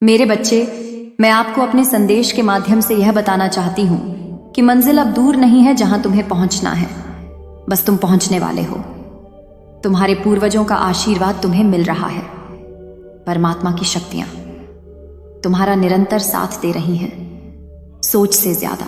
मेरे बच्चे, मैं आपको अपने संदेश के माध्यम से यह बताना चाहती हूं कि मंजिल अब दूर नहीं है जहां तुम्हें पहुंचना है, बस तुम पहुंचने वाले हो। तुम्हारे पूर्वजों का आशीर्वाद तुम्हें मिल रहा है। परमात्मा की शक्तियां तुम्हारा निरंतर साथ दे रही हैं। सोच से ज्यादा,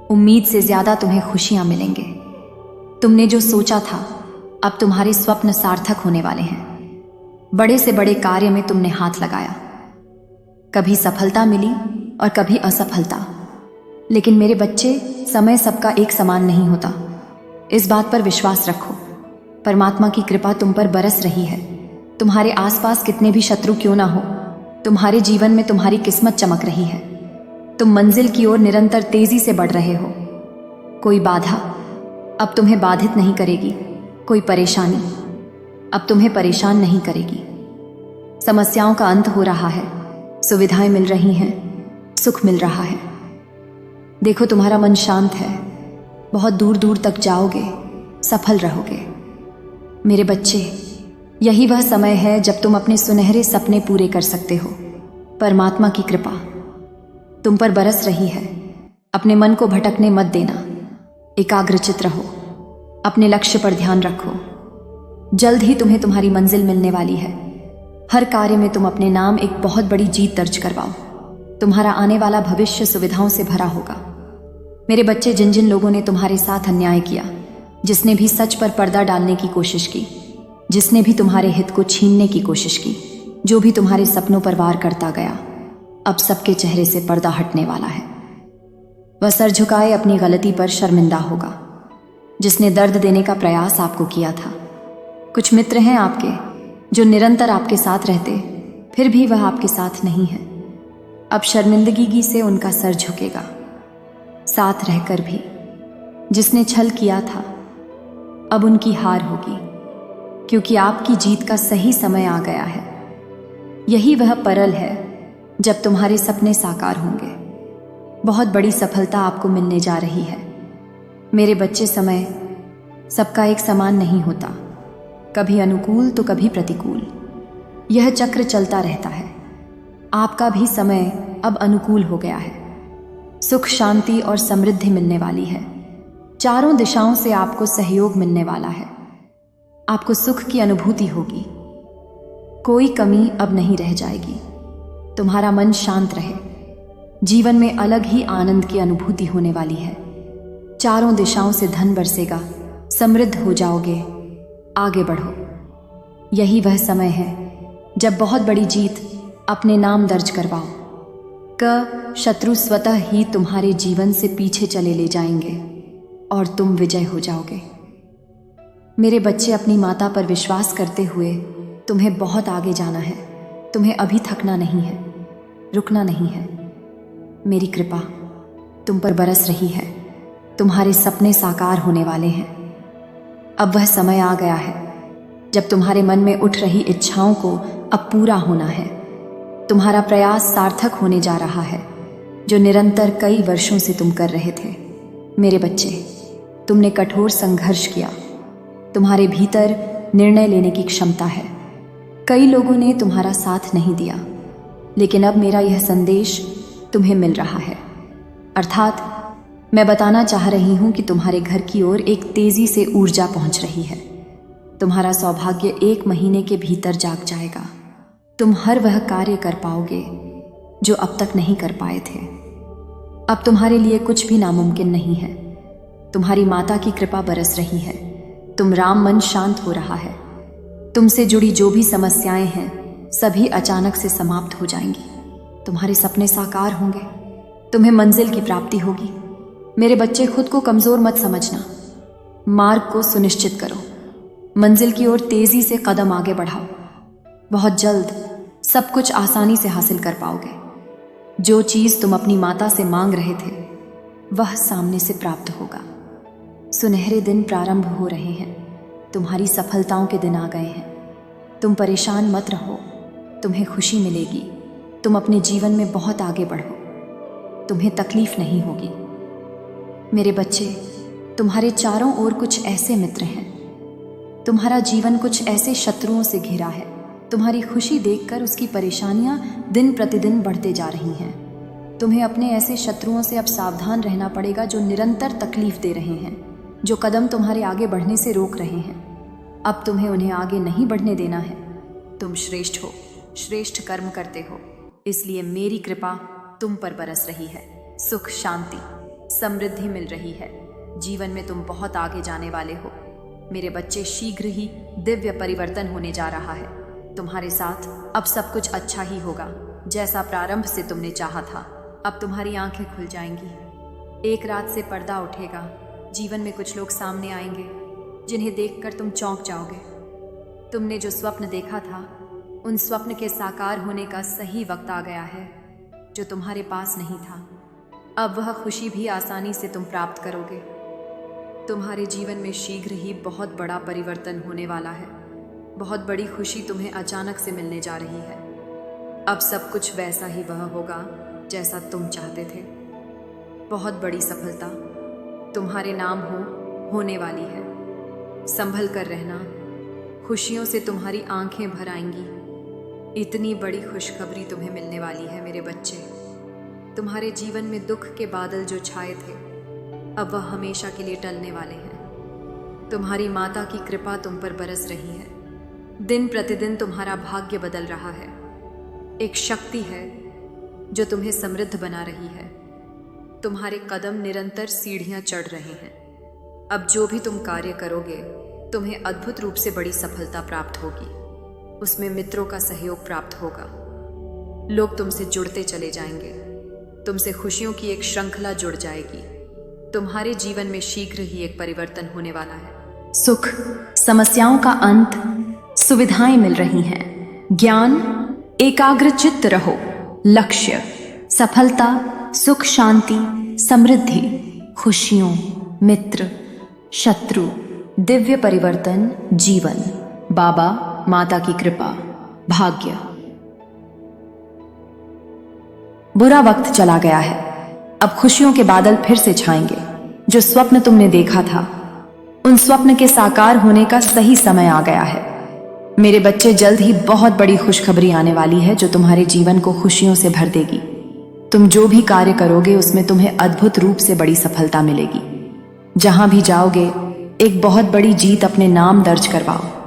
उम्मीद से ज्यादा तुम्हें खुशियां मिलेंगे। तुमने जो सोचा था, अब तुम्हारे स्वप्न सार्थक होने वाले हैं। बड़े से बड़े कार्य में तुमने हाथ लगाया, कभी सफलता मिली और कभी असफलता, लेकिन मेरे बच्चे, समय सबका एक समान नहीं होता। इस बात पर विश्वास रखो। परमात्मा की कृपा तुम पर बरस रही है। तुम्हारे आसपास कितने भी शत्रु क्यों ना हो, तुम्हारे जीवन में तुम्हारी किस्मत चमक रही है। तुम मंजिल की ओर निरंतर तेजी से बढ़ रहे हो। कोई बाधा अब तुम्हें बाधित नहीं करेगी, कोई परेशानी अब तुम्हें परेशान नहीं करेगी। समस्याओं का अंत हो रहा है, सुविधाएं मिल रही हैं, सुख मिल रहा है। देखो, तुम्हारा मन शांत है, बहुत दूर दूर तक जाओगे, सफल रहोगे। मेरे बच्चे, यही वह समय है जब तुम अपने सुनहरे सपने पूरे कर सकते हो। परमात्मा की कृपा तुम पर बरस रही है। अपने मन को भटकने मत देना, एकाग्रचित रहो, अपने लक्ष्य पर ध्यान रखो। जल्द ही तुम्हें तुम्हारी मंजिल मिलने वाली है। हर कार्य में तुम अपने नाम एक बहुत बड़ी जीत दर्ज करवाओ। तुम्हारा आने वाला भविष्य सुविधाओं से भरा होगा। मेरे बच्चे, जिन जिन लोगों ने तुम्हारे साथ अन्याय किया, जिसने भी सच पर पर्दा डालने की कोशिश की, जिसने भी तुम्हारे हित को छीनने की कोशिश की, जो भी तुम्हारे सपनों पर वार करता गया, अब सबके चेहरे से पर्दा हटने वाला है। वह सर झुकाए अपनी गलती पर शर्मिंदा होगा, जिसने दर्द देने का प्रयास आपको किया था। कुछ मित्र हैं आपके जो निरंतर आपके साथ रहते, फिर भी वह आपके साथ नहीं है। अब शर्मिंदगी से उनका सर झुकेगा। साथ रहकर भी जिसने छल किया था, अब उनकी हार होगी, क्योंकि आपकी जीत का सही समय आ गया है। यही वह पल है जब तुम्हारे सपने साकार होंगे। बहुत बड़ी सफलता आपको मिलने जा रही है। मेरे बच्चे, समय सबका एक समान नहीं होता, कभी अनुकूल तो कभी प्रतिकूल। यह चक्र चलता रहता है। आपका भी समय अब अनुकूल हो गया है। सुख, शांति और समृद्धि मिलने वाली है। चारों दिशाओं से आपको सहयोग मिलने वाला है। आपको सुख की अनुभूति होगी, कोई कमी अब नहीं रह जाएगी। तुम्हारा मन शांत रहे, जीवन में अलग ही आनंद की अनुभूति होने वाली है। चारों दिशाओं से धन बरसेगा, समृद्ध हो जाओगे, आगे बढ़ो। यही वह समय है जब बहुत बड़ी जीत अपने नाम दर्ज करवाओ। शत्रु स्वतः ही तुम्हारे जीवन से पीछे चले ले जाएंगे और तुम विजय हो जाओगे। मेरे बच्चे, अपनी माता पर विश्वास करते हुए तुम्हें बहुत आगे जाना है। तुम्हें अभी थकना नहीं है, रुकना नहीं है। मेरी कृपा तुम पर बरस रही है। तुम्हारे सपने साकार होने वाले हैं। अब वह समय आ गया है जब तुम्हारे मन में उठ रही इच्छाओं को अब पूरा होना है। तुम्हारा प्रयास सार्थक होने जा रहा है, जो निरंतर कई वर्षों से तुम कर रहे थे। मेरे बच्चे, तुमने कठोर संघर्ष किया। तुम्हारे भीतर निर्णय लेने की क्षमता है। कई लोगों ने तुम्हारा साथ नहीं दिया, लेकिन अब मेरा यह संदेश तुम्हें मिल रहा है। अर्थात मैं बताना चाह रही हूं कि तुम्हारे घर की ओर एक तेजी से ऊर्जा पहुंच रही है। तुम्हारा सौभाग्य 1 महीने के भीतर जाग जाएगा। तुम हर वह कार्य कर पाओगे जो अब तक नहीं कर पाए थे। अब तुम्हारे लिए कुछ भी नामुमकिन नहीं है। तुम्हारी माता की कृपा बरस रही है। तुम राम, मन शांत हो रहा है। तुमसे जुड़ी जो भी समस्याएं हैं, सभी अचानक से समाप्त हो जाएंगी। तुम्हारे सपने साकार होंगे। तुम्हें मंजिल की प्राप्ति होगी। मेरे बच्चे, खुद को कमजोर मत समझना। मार्ग को सुनिश्चित करो। मंजिल की ओर तेजी से कदम आगे बढ़ाओ। बहुत जल्द सब कुछ आसानी से हासिल कर पाओगे। जो चीज तुम अपनी माता से मांग रहे थे, वह सामने से प्राप्त होगा। सुनहरे दिन प्रारंभ हो रहे हैं। तुम्हारी सफलताओं के दिन आ गए हैं। तुम परेशान मत रहो, तुम्हें खुशी मिलेगी। तुम अपने जीवन में बहुत आगे बढ़ो, तुम्हें तकलीफ नहीं होगी। मेरे बच्चे, तुम्हारे चारों ओर कुछ ऐसे मित्र हैं। तुम्हारा जीवन कुछ ऐसे शत्रुओं से घिरा है तुम्हारी खुशी देखकर उसकी परेशानियां दिन प्रतिदिन बढ़ते जा रही हैं। तुम्हें अपने ऐसे शत्रुओं से अब सावधान रहना पड़ेगा जो निरंतर तकलीफ दे रहे हैं, जो कदम तुम्हारे आगे बढ़ने से रोक रहे हैं। अब तुम्हें उन्हें आगे नहीं बढ़ने देना है। तुम श्रेष्ठ हो, श्रेष्ठ कर्म करते हो, इसलिए मेरी कृपा तुम पर बरस रही है। सुख, शांति, समृद्धि मिल रही है। जीवन में तुम बहुत आगे जाने वाले हो। मेरे बच्चे, शीघ्र ही दिव्य परिवर्तन होने जा रहा है। तुम्हारे साथ अब सब कुछ अच्छा ही होगा, जैसा प्रारंभ से तुमने चाहा था। अब तुम्हारी आंखें खुल जाएंगी। एक रात से पर्दा उठेगा। जीवन में कुछ लोग सामने आएंगे जिन्हें देखकर तुम चौंक जाओगे। तुमने जो स्वप्न देखा था, उन स्वप्न के साकार होने का सही वक्त आ गया है, जो तुम्हारे पास नहीं था। अब वह खुशी भी आसानी से तुम प्राप्त करोगे। तुम्हारे जीवन में शीघ्र ही बहुत बड़ा परिवर्तन होने वाला है। बहुत बड़ी खुशी तुम्हें अचानक से मिलने जा रही है। अब सब कुछ वैसा ही वह होगा जैसा तुम चाहते थे। बहुत बड़ी सफलता तुम्हारे नाम होने वाली है। संभल कर रहना, खुशियों से तुम्हारी आंखें भर आएंगी। इतनी बड़ी खुशखबरी तुम्हें मिलने वाली है मेरे बच्चे। तुम्हारे जीवन में दुख के बादल जो छाए थे, अब वह हमेशा के लिए टलने वाले हैं। तुम्हारी माता की कृपा तुम पर बरस रही है। दिन प्रतिदिन तुम्हारा भाग्य बदल रहा है। एक शक्ति है जो तुम्हें समृद्ध बना रही है। तुम्हारे कदम निरंतर सीढ़ियां चढ़ रहे हैं। अब जो भी तुम कार्य करोगे, तुम्हें अद्भुत रूप से बड़ी सफलता प्राप्त होगी। उसमें मित्रों का सहयोग प्राप्त होगा। लोग तुमसे जुड़ते चले जाएंगे। तुमसे खुशियों की एक श्रृंखला जुड़ जाएगी। तुम्हारे जीवन में शीघ्र ही एक परिवर्तन होने वाला है। सुख, समस्याओं का अंत, सुविधाएं मिल रही हैं। ज्ञान, एकाग्र चित्त रहो। लक्ष्य, सफलता, सुख, शांति, समृद्धि, खुशियों, मित्र, शत्रु, दिव्य परिवर्तन, जीवन, बाबा माता की कृपा, भाग्य। बुरा वक्त चला गया है। अब खुशियों के बादल फिर से छाएंगे। जो स्वप्न तुमने देखा था, उन स्वप्न के साकार होने का सही समय आ गया है। मेरे बच्चे, जल्द ही बहुत बड़ी खुशखबरी आने वाली है जो तुम्हारे जीवन को खुशियों से भर देगी। तुम जो भी कार्य करोगे उसमें तुम्हें अद्भुत रूप से बड़ी सफलता मिलेगी। जहां भी जाओगे एक बहुत बड़ी जीत अपने नाम दर्ज करवाओ।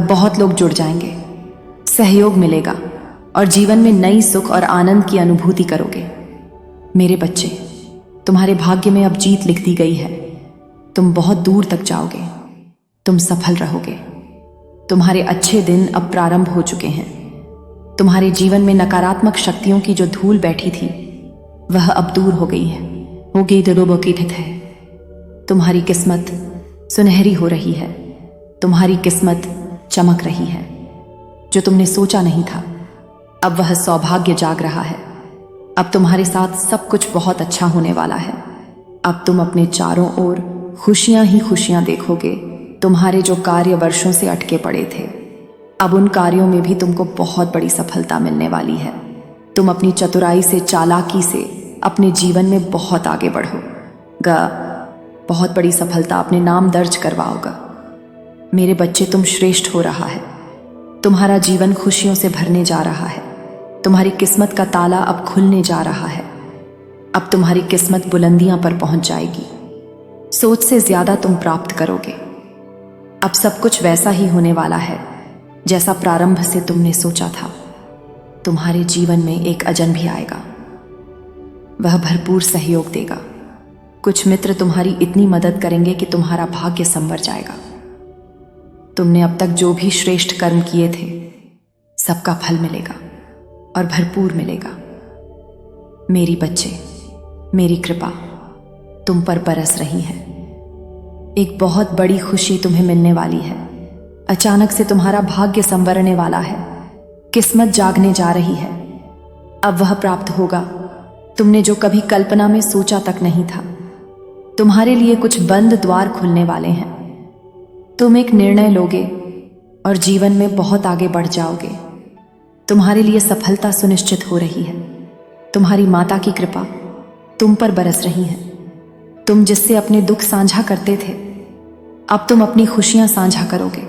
बहुत लोग जुड़ जाएंगे, सहयोग मिलेगा और जीवन में नई सुख और आनंद की अनुभूति करोगे। मेरे बच्चे, तुम्हारे भाग्य में अब जीत लिख दी गई है। तुम बहुत दूर तक जाओगे। तुम सफल रहोगे। तुम्हारे अच्छे दिन अब प्रारंभ हो चुके हैं। तुम्हारे जीवन में नकारात्मक शक्तियों की जो धूल बैठी थी, वह अब दूर हो गई है। है। तुम्हारी किस्मत सुनहरी हो रही है। तुम्हारी किस्मत चमक रही है। जो तुमने सोचा नहीं था, अब वह सौभाग्य जाग रहा है। अब तुम्हारे साथ सब कुछ बहुत अच्छा होने वाला है। अब तुम अपने चारों ओर खुशियां ही खुशियां देखोगे। तुम्हारे जो कार्य वर्षों से अटके पड़े थे, अब उन कार्यों में भी तुमको बहुत बड़ी सफलता मिलने वाली है। तुम अपनी चतुराई से, चालाकी से अपने जीवन में बहुत आगे बढ़ोगा। बहुत बड़ी सफलता अपने नाम दर्ज करवाओगा। मेरे बच्चे, तुम श्रेष्ठ हो रहा है। तुम्हारा जीवन खुशियों से भरने जा रहा है। तुम्हारी किस्मत का ताला अब खुलने जा रहा है। अब तुम्हारी किस्मत बुलंदियां पर पहुंच जाएगी। सोच से ज्यादा तुम प्राप्त करोगे। अब सब कुछ वैसा ही होने वाला है जैसा प्रारंभ से तुमने सोचा था। तुम्हारे जीवन में एक अजन भी आएगा। वह भरपूर सहयोग देगा। कुछ मित्र तुम्हारी इतनी मदद करेंगे कि तुम्हारा भाग्य संवर जाएगा। तुमने अब तक जो भी श्रेष्ठ कर्म किए थे, सबका फल मिलेगा और भरपूर मिलेगा। मेरी बच्चे, मेरी कृपा तुम पर बरस रही है। एक बहुत बड़ी खुशी तुम्हें मिलने वाली है। अचानक से तुम्हारा भाग्य संवरने वाला है। किस्मत जागने जा रही है। अब वह प्राप्त होगा तुमने जो कभी कल्पना में सोचा तक नहीं था। तुम्हारे लिए कुछ बंद द्वार खुलने वाले हैं। तुम एक निर्णय लोगे और जीवन में बहुत आगे बढ़ जाओगे। तुम्हारे लिए सफलता सुनिश्चित हो रही है। तुम्हारी माता की कृपा तुम पर बरस रही है। तुम जिससे अपने दुख साझा करते थे, अब तुम अपनी खुशियां साझा करोगे,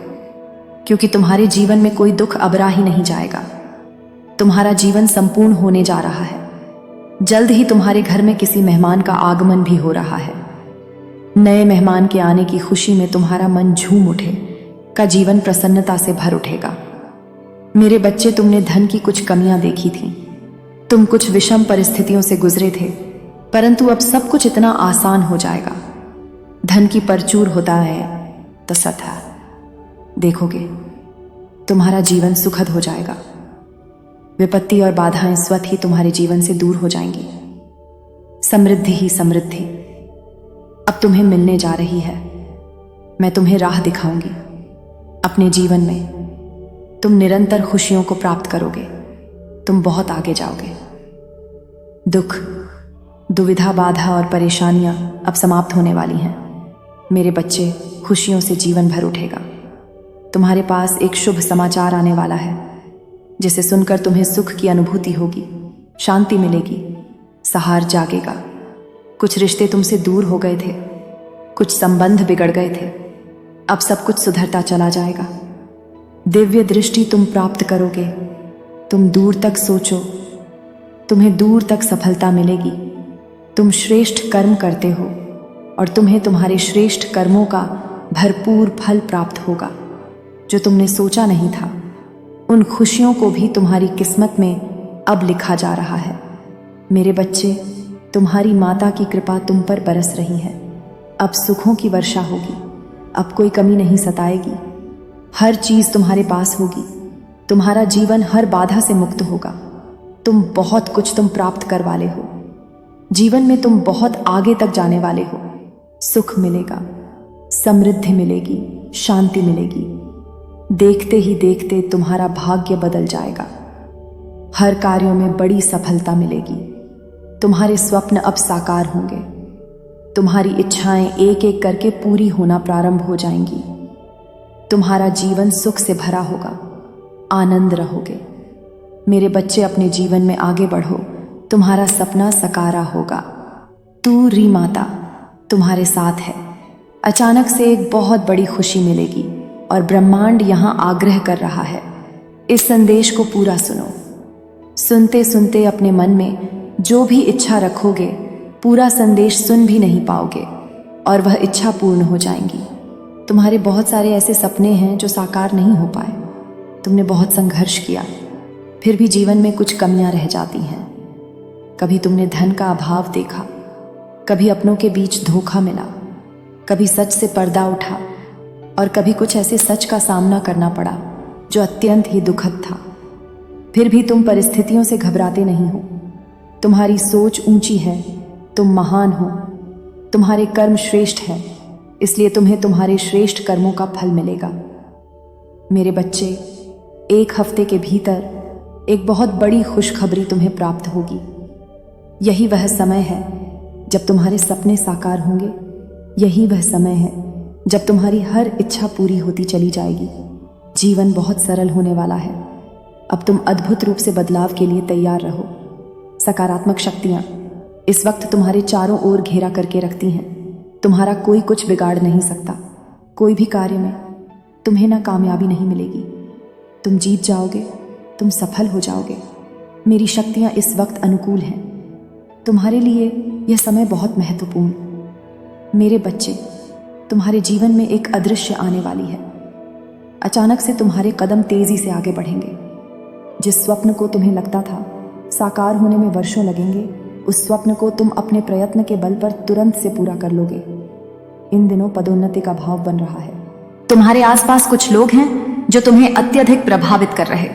क्योंकि तुम्हारे जीवन में कोई दुख अबरा ही नहीं जाएगा। तुम्हारा जीवन संपूर्ण होने जा रहा है। जल्द ही तुम्हारे घर में किसी मेहमान का आगमन भी हो रहा है। नए मेहमान के आने की खुशी में तुम्हारा मन झूम उठे का जीवन प्रसन्नता से भर उठेगा। मेरे बच्चे, तुमने धन की कुछ कमियां देखी थीं। तुम कुछ विषम परिस्थितियों से गुजरे थे, परंतु अब सब कुछ इतना आसान हो जाएगा। धन की परचूर होता है तो सत है। देखोगे तुम्हारा जीवन सुखद हो जाएगा। विपत्ति और बाधाएं स्वतः ही तुम्हारे जीवन से दूर हो जाएंगी। समृद्धि ही समृद्धि अब तुम्हें मिलने जा रही है। मैं तुम्हें राह दिखाऊंगी। अपने जीवन में तुम निरंतर खुशियों को प्राप्त करोगे। तुम बहुत आगे जाओगे। दुख, दुविधा, बाधा और परेशानियां अब समाप्त होने वाली हैं। मेरे बच्चे, खुशियों से जीवन भर उठेगा। तुम्हारे पास एक शुभ समाचार आने वाला है, जिसे सुनकर तुम्हें सुख की अनुभूति होगी, शांति मिलेगी, सहार जागेगा। कुछ रिश्ते तुमसे दूर हो गए थे, कुछ संबंध बिगड़ गए थे, अब सब कुछ सुधरता चला जाएगा। दिव्य दृष्टि तुम प्राप्त करोगे। तुम दूर तक सोचो, तुम्हें दूर तक सफलता मिलेगी। तुम श्रेष्ठ कर्म करते हो और तुम्हें तुम्हारे श्रेष्ठ कर्मों का भरपूर फल प्राप्त होगा। जो तुमने सोचा नहीं था, उन खुशियों को भी तुम्हारी किस्मत में अब लिखा जा रहा है। मेरे बच्चे, तुम्हारी माता की कृपा तुम पर बरस रही है। अब सुखों की वर्षा होगी। अब कोई कमी नहीं सताएगी। हर चीज तुम्हारे पास होगी। तुम्हारा जीवन हर बाधा से मुक्त होगा। तुम बहुत कुछ प्राप्त कर वाले हो। जीवन में तुम बहुत आगे तक जाने वाले हो। सुख मिलेगा, समृद्धि मिलेगी, शांति मिलेगी। देखते ही देखते तुम्हारा भाग्य बदल जाएगा। हर कार्यों में बड़ी सफलता मिलेगी। तुम्हारे स्वप्न अब साकार होंगे। तुम्हारी इच्छाएं एक एक करके पूरी होना प्रारंभ हो जाएंगी। तुम्हारा जीवन सुख से भरा होगा। आनंद रहोगे। मेरे बच्चे, अपने जीवन में आगे बढ़ो। तुम्हारा सपना सकारा होगा। तू री माता तुम्हारे साथ है। अचानक से एक बहुत बड़ी खुशी मिलेगी और ब्रह्मांड यहां आग्रह कर रहा है। इस संदेश को पूरा सुनो। सुनते सुनते अपने मन में जो भी इच्छा रखोगे, पूरा संदेश सुन भी नहीं पाओगे और वह इच्छा पूर्ण हो जाएंगी। तुम्हारे बहुत सारे ऐसे सपने हैं जो साकार नहीं हो पाए। तुमने बहुत संघर्ष किया, फिर भी जीवन में कुछ कमियां रह जाती हैं। कभी तुमने धन का अभाव देखा, कभी अपनों के बीच धोखा मिला, कभी सच से पर्दा उठा और कभी कुछ ऐसे सच का सामना करना पड़ा जो अत्यंत ही दुखद था। फिर भी तुम परिस्थितियों से घबराते नहीं हो। तुम्हारी सोच ऊंची है। तुम महान हो। तुम्हारे कर्म श्रेष्ठ हैं, इसलिए तुम्हें तुम्हारे श्रेष्ठ कर्मों का फल मिलेगा। मेरे बच्चे, एक हफ्ते के भीतर एक बहुत बड़ी खुशखबरी तुम्हें प्राप्त होगी। यही वह समय है जब तुम्हारे सपने साकार होंगे। यही वह समय है जब तुम्हारी हर इच्छा पूरी होती चली जाएगी। जीवन बहुत सरल होने वाला है। अब तुम अद्भुत रूप से बदलाव के लिए तैयार रहो। सकारात्मक शक्तियां इस वक्त तुम्हारे चारों ओर घेरा करके रखती हैं। तुम्हारा कोई कुछ बिगाड़ नहीं सकता। कोई भी कार्य में तुम्हें ना कामयाबी नहीं मिलेगी। तुम जीत जाओगे। तुम सफल हो जाओगे। मेरी शक्तियां इस वक्त अनुकूल हैं। तुम्हारे लिए यह समय बहुत महत्वपूर्ण। मेरे बच्चे, तुम्हारे जीवन में एक अदृश्य आने वाली है। अचानक से तुम्हारे कदम तेजी से आगे बढ़ेंगे। जिस स्वप्न को तुम्हें लगता था साकार होने में वर्षों लगेंगे, उस स्वप्न को तुम अपने प्रयत्न के बल पर तुरंत से पूरा कर लोगे। इन दिनों पदोन्नति का भाव बन रहा है। तुम्हारे आसपास कुछ लोग हैं जो तुम्हें अत्यधिक प्रभावित कर रहे।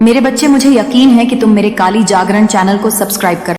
मेरे बच्चे, मुझे यकीन है कि तुम मेरे काली जागरण चैनल को सब्सक्राइब कर